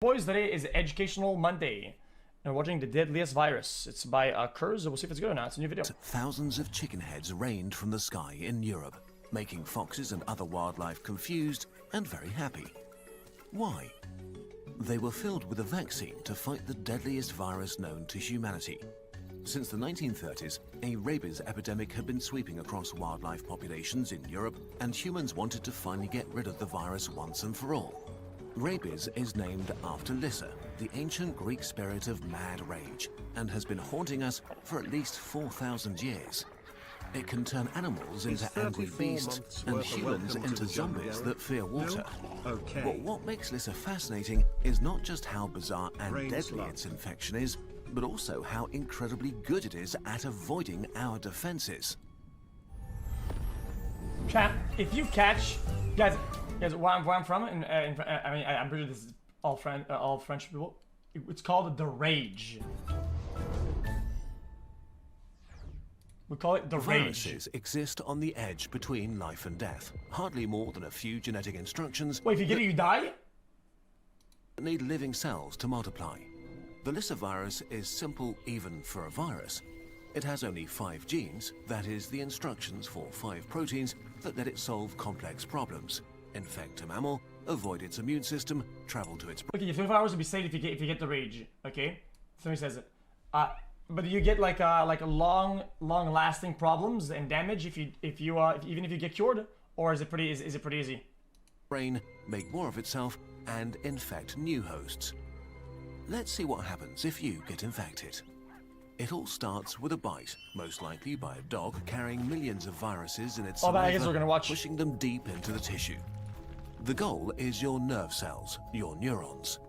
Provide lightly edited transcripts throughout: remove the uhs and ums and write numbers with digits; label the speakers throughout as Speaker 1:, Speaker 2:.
Speaker 1: boys, today is Educational Monday. And we're watching the Deadliest virus. It's by Kurz. We'll see if it's good or not. It's a new video.
Speaker 2: Thousands of chicken heads rained from the sky in Europe, making foxes and other wildlife confused and very happy. Why? They were filled with a vaccine to fight the deadliest virus known to humanity. Since the 1930s, a rabies epidemic had been sweeping across wildlife populations in Europe, and humans wanted to finally get rid of the virus once and for all. Rabies is named after Lyssa, the ancient Greek spirit of mad rage, and has been haunting us for at least 4,000 years. It can turn animals into angry beasts and humans into zombies that fear water. But what makes Lyssa fascinating is not just how bizarre and deadly its infection is, but also how incredibly good it is at avoiding our defenses.
Speaker 1: Chat, if you catch, guys, where I'm from, and I mean, I'm pretty sure this is all French people. It's called the rage. We call it the rage.
Speaker 2: Viruses exist on the edge between life and death. Hardly more than a few genetic instructions.
Speaker 1: Wait, if you get it, you die?
Speaker 2: Need living cells to multiply. The Lyssa virus is simple even for a virus. It has only 5 genes, that is, the instructions for 5 proteins that let it solve complex problems. Infect a mammal, avoid its immune system, travel to its...
Speaker 1: Okay, your 24 hours will be saved if you get the rage, okay? Somebody says it. But you get like a long-lasting problems and damage even if you get cured, or is it pretty easy?
Speaker 2: Brain make more of itself and infect new hosts. Let's see what happens if you get infected. It all starts with a bite, most likely by a dog carrying millions of viruses in its
Speaker 1: I guess we're gonna watch.
Speaker 2: pushing them deep into the tissue. The goal is your nerve cells, your neurons.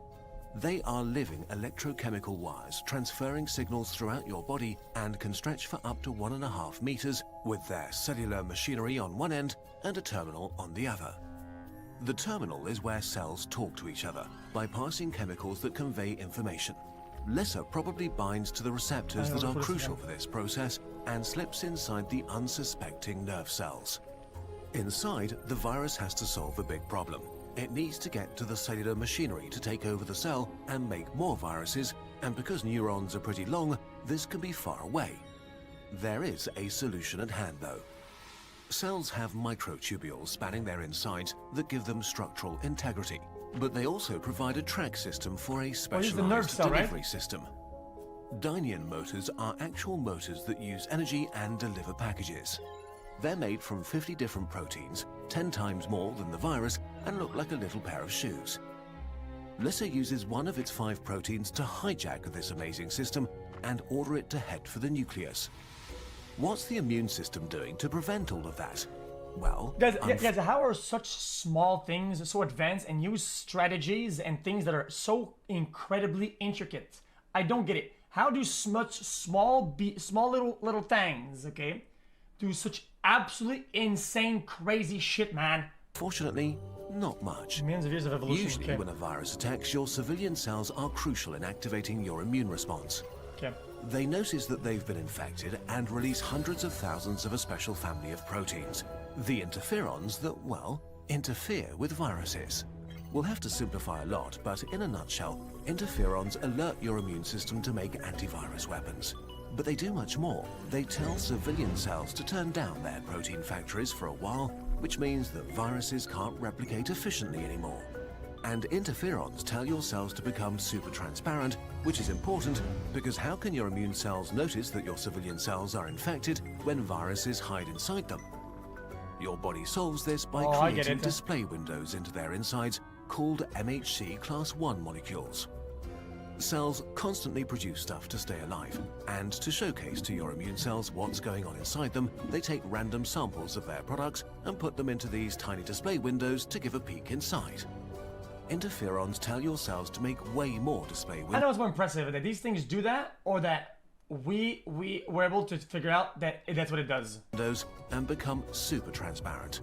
Speaker 2: They are living electrochemical wires transferring signals throughout your body and can stretch for up to 1.5 meters with their cellular machinery on one end and a terminal on the other. The terminal is where cells talk to each other by passing chemicals that convey information. Lyssa probably binds to the receptors that are crucial for this process and slips inside the unsuspecting nerve cells. Inside, the virus has to solve a big problem. It needs to get to the cellular machinery to take over the cell and make more viruses, and because neurons are pretty long, this can be far away. There is a solution at hand though. Cells have microtubules spanning their insides that give them structural integrity, but they also provide a track system for a specialized delivery system. Dynein motors are actual motors that use energy and deliver packages. They're made from 50 different proteins, 10 times more than the virus, and look like a little pair of shoes. Lyssa uses one of its 5 proteins to hijack this amazing system and order it to head for the nucleus. What's the immune system doing to prevent all of that? Well,
Speaker 1: guys, how are such small things so advanced and use strategies and things that are so incredibly intricate? I don't get it. How do such small little things, okay, do such absolutely insane, crazy shit, man?
Speaker 2: Fortunately, not much.
Speaker 1: Millions of years of evolution.
Speaker 2: Usually, when a virus attacks, your civilian cells are crucial in activating your immune response.
Speaker 1: Okay.
Speaker 2: They notice that they've been infected and release hundreds of thousands of a special family of proteins, the interferons that, well, interfere with viruses. We'll have to simplify a lot, but in a nutshell, interferons alert your immune system to make antivirus weapons. But they do much more. They tell civilian cells to turn down their protein factories for a while, which means that viruses can't replicate efficiently anymore. And interferons tell your cells to become super transparent, which is important because how can your immune cells notice that your civilian cells are infected when viruses hide inside them? Your body solves this by creating display windows into their insides called MHC class 1 molecules. Cells constantly produce stuff to stay alive, and to showcase to your immune cells what's going on inside them, they take random samples of their products and put them into these tiny display windows to give a peek inside. Interferons tell your cells to make way more display windows.
Speaker 1: I know it's more impressive that these things do that, or that we were able to figure out that that's what it does.
Speaker 2: And become super transparent.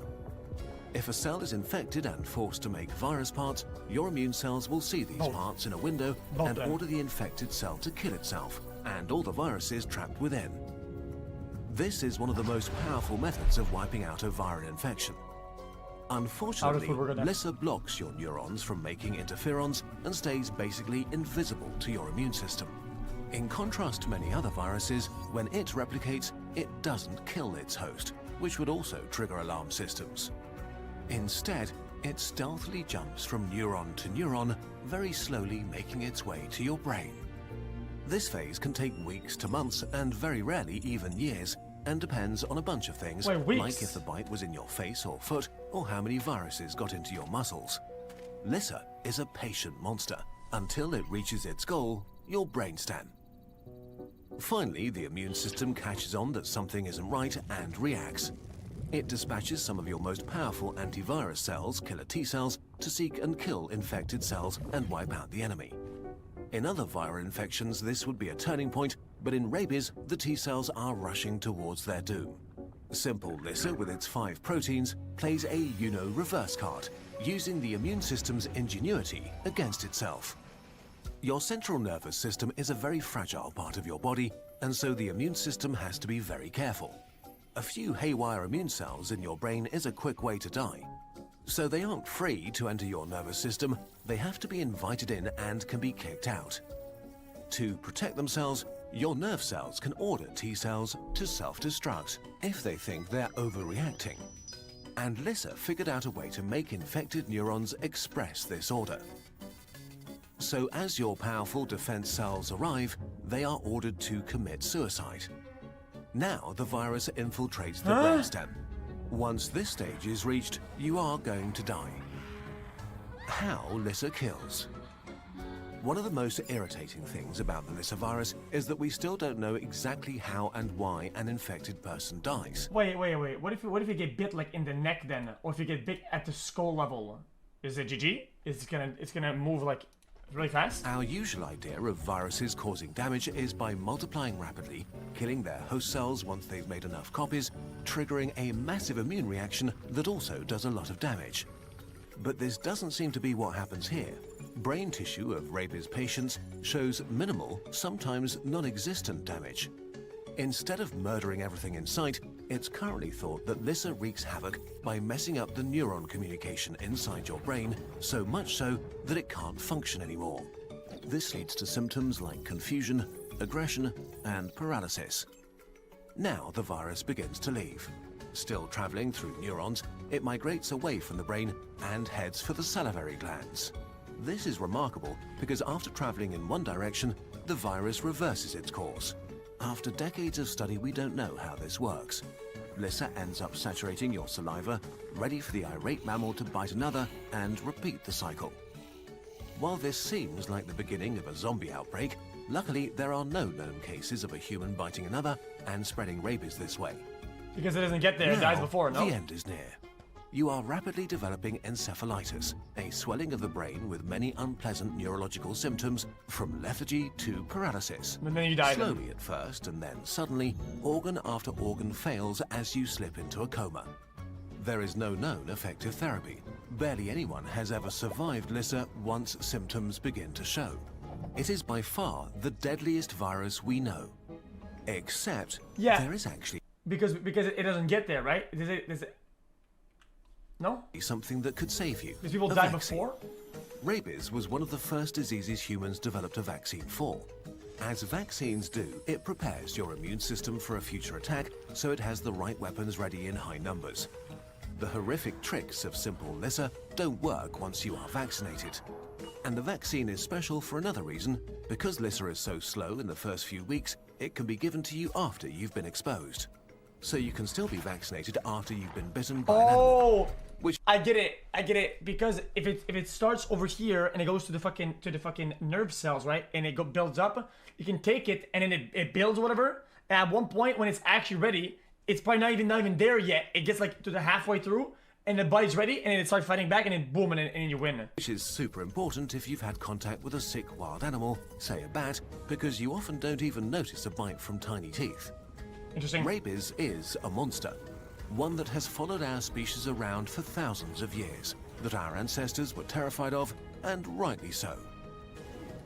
Speaker 2: If a cell is infected and forced to make virus parts, your immune cells will see these parts in a window and order the infected cell to kill itself, and all the viruses trapped within. This is one of the most powerful methods of wiping out a viral infection. Unfortunately,
Speaker 1: food we're gonna-
Speaker 2: Lissa blocks your neurons from making interferons and stays basically invisible to your immune system. In contrast to many other viruses, when it replicates, it doesn't kill its host, which would also trigger alarm systems. Instead, it stealthily jumps from neuron to neuron, very slowly making its way to your brain. This phase can take weeks to months and very rarely even years, and depends on a bunch of things,
Speaker 1: Wait, weeks?
Speaker 2: like if the bite was in your face or foot, or how many viruses got into your muscles. Lissa is a patient monster until it reaches its goal, your brainstem. Finally, the immune system catches on that something isn't right and reacts. It dispatches some of your most powerful antivirus cells, killer T cells, to seek and kill infected cells and wipe out the enemy. In other viral infections, this would be a turning point, but in rabies, the T cells are rushing towards their doom. Simple Lissa, with its 5 proteins, plays a reverse card, using the immune system's ingenuity against itself. Your central nervous system is a very fragile part of your body, and so the immune system has to be very careful. A few haywire immune cells in your brain is a quick way to die. So they aren't free to enter your nervous system, they have to be invited in and can be kicked out. To protect themselves, your nerve cells can order T cells to self-destruct if they think they're overreacting. And Lissa figured out a way to make infected neurons express this order. So as your powerful defense cells arrive, they are ordered to commit suicide. Now the virus infiltrates the brainstem. Once this stage is reached, you are going to die. How Lissa kills. One of the most irritating things about the Lissa virus is that we still don't know exactly how and why an infected person dies.
Speaker 1: Wait. What if you get bit like in the neck then, or if you get bit at the skull level? Is it GG? It's gonna move like really fast?
Speaker 2: Our usual idea of viruses causing damage is by multiplying rapidly, killing their host cells once they've made enough copies, triggering a massive immune reaction that also does a lot of damage. But this doesn't seem to be what happens here. Brain tissue of rabies patients shows minimal, sometimes non-existent damage. Instead of murdering everything in sight, it's currently thought that Lissa wreaks havoc by messing up the neuron communication inside your brain, so much so that it can't function anymore. This leads to symptoms like confusion, aggression, and paralysis. Now the virus begins to leave. Still traveling through neurons, it migrates away from the brain and heads for the salivary glands. This is remarkable because after traveling in one direction, the virus reverses its course. After decades of study, we don't know how this works. Lissa ends up saturating your saliva, ready for the irate mammal to bite another, and repeat the cycle. While this seems like the beginning of a zombie outbreak, luckily there are no known cases of a human biting another and spreading rabies this way.
Speaker 1: Because it doesn't get there, it dies before, no?
Speaker 2: The end is near. You are rapidly developing encephalitis, a swelling of the brain with many unpleasant neurological symptoms, from lethargy to paralysis.
Speaker 1: And then you die.
Speaker 2: Slowly at first, and then suddenly, organ after organ fails as you slip into a coma. There is no known effective therapy. Barely anyone has ever survived Lissa once symptoms begin to show. It is by far the deadliest virus we know. Except, there is actually
Speaker 1: because it doesn't get there, right? Does it? No?
Speaker 2: Something that could save you.
Speaker 1: Because people die before?
Speaker 2: Rabies was one of the first diseases humans developed a vaccine for. As vaccines do, it prepares your immune system for a future attack, so it has the right weapons ready in high numbers. The horrific tricks of simple Lissa don't work once you are vaccinated. And the vaccine is special for another reason. Because Lissa is so slow in the first few weeks, it can be given to you after you've been exposed. So you can still be vaccinated after you've been bitten by an animal. Which
Speaker 1: I get it. Because if it starts over here and it goes to the fucking nerve cells, right? And it builds up, you can take it and then it builds whatever. And at one point when it's actually ready, it's probably not even there yet. It gets like to the halfway through, and the body's ready, and then it starts fighting back, and then boom, and then you win.
Speaker 2: Which is super important if you've had contact with a sick wild animal, say a bat, because you often don't even notice a bite from tiny teeth.
Speaker 1: Interesting.
Speaker 2: Rabies is a monster, one that has followed our species around for thousands of years, that our ancestors were terrified of, and rightly so.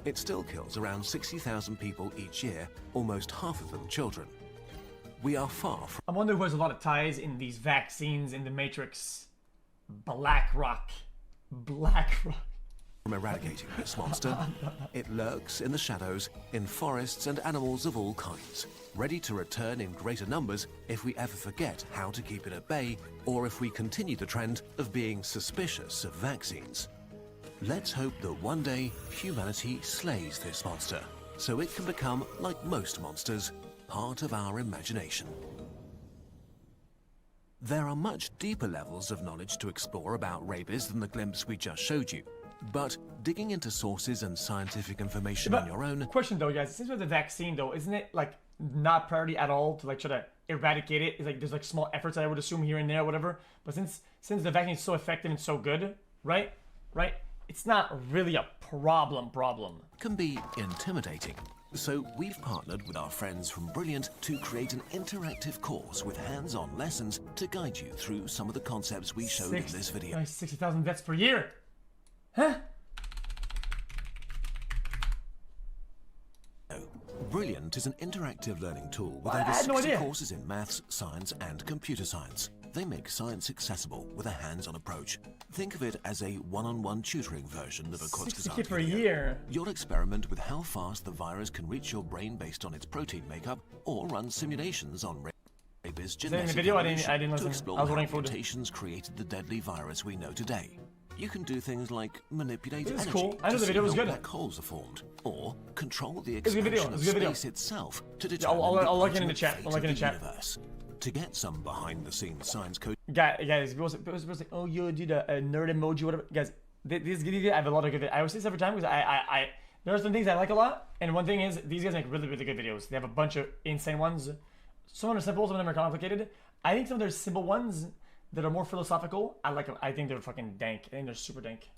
Speaker 2: It still kills around 60,000 people each year, almost half of them children. We are far from...
Speaker 1: I wonder who has a lot of ties in these vaccines in the Matrix. Black Rock. Black Rock.
Speaker 2: From eradicating this monster, it lurks in the shadows, in forests and animals of all kinds, ready to return in greater numbers if we ever forget how to keep it at bay, or if we continue the trend of being suspicious of vaccines. Let's hope that one day humanity slays this monster, so it can become, like most monsters, part of our imagination. There are much deeper levels of knowledge to explore about rabies than the glimpse we just showed you. But digging into sources and scientific information on your own...
Speaker 1: Question though, guys, since with the vaccine though, isn't it like not priority at all to like try to eradicate it? It's like there's like small efforts I would assume here and there, whatever. But since the vaccine is so effective and so good, right? It's not really a problem.
Speaker 2: Can be intimidating. So we've partnered with our friends from Brilliant to create an interactive course with hands-on lessons to guide you through some of the concepts we showed in this video.
Speaker 1: 60,000 deaths per year. Huh?
Speaker 2: Brilliant is an interactive learning tool with over 60 courses in maths, science and computer science. They make science accessible with a hands-on approach. Think of it as a one-on-one tutoring version of a Kurzgesagt
Speaker 1: per
Speaker 2: video.
Speaker 1: year.
Speaker 2: You'll experiment with how fast the virus can reach your brain based on its protein makeup, or run simulations on rabies genetic
Speaker 1: video? I didn't
Speaker 2: to
Speaker 1: listen.
Speaker 2: explore
Speaker 1: I was
Speaker 2: how
Speaker 1: waiting for
Speaker 2: mutations created the deadly virus we know today. You can do things like manipulate
Speaker 1: This is
Speaker 2: energy
Speaker 1: cool. I know
Speaker 2: to
Speaker 1: the
Speaker 2: see
Speaker 1: video was
Speaker 2: how
Speaker 1: good.
Speaker 2: black holes are formed, or control the
Speaker 1: a good video.
Speaker 2: expansion of
Speaker 1: It's a good video.
Speaker 2: space itself to
Speaker 1: Yeah,
Speaker 2: determine
Speaker 1: I'll
Speaker 2: the
Speaker 1: look it in the
Speaker 2: ultimate
Speaker 1: chat.
Speaker 2: fate
Speaker 1: I'll look
Speaker 2: of
Speaker 1: in the chat.
Speaker 2: universe. To get some behind-the-scenes science code,
Speaker 1: Guys, people was like, oh, you did a nerd emoji, whatever. Guys, this video, I have a lot of good videos. I always say this every time because there are some things I like a lot, and one thing is these guys make really good videos. They have a bunch of insane ones. Some of them are simple, some of them are complicated. I think some of their simple ones that are more philosophical, I like them. I think they're fucking dank. I think they're super dank.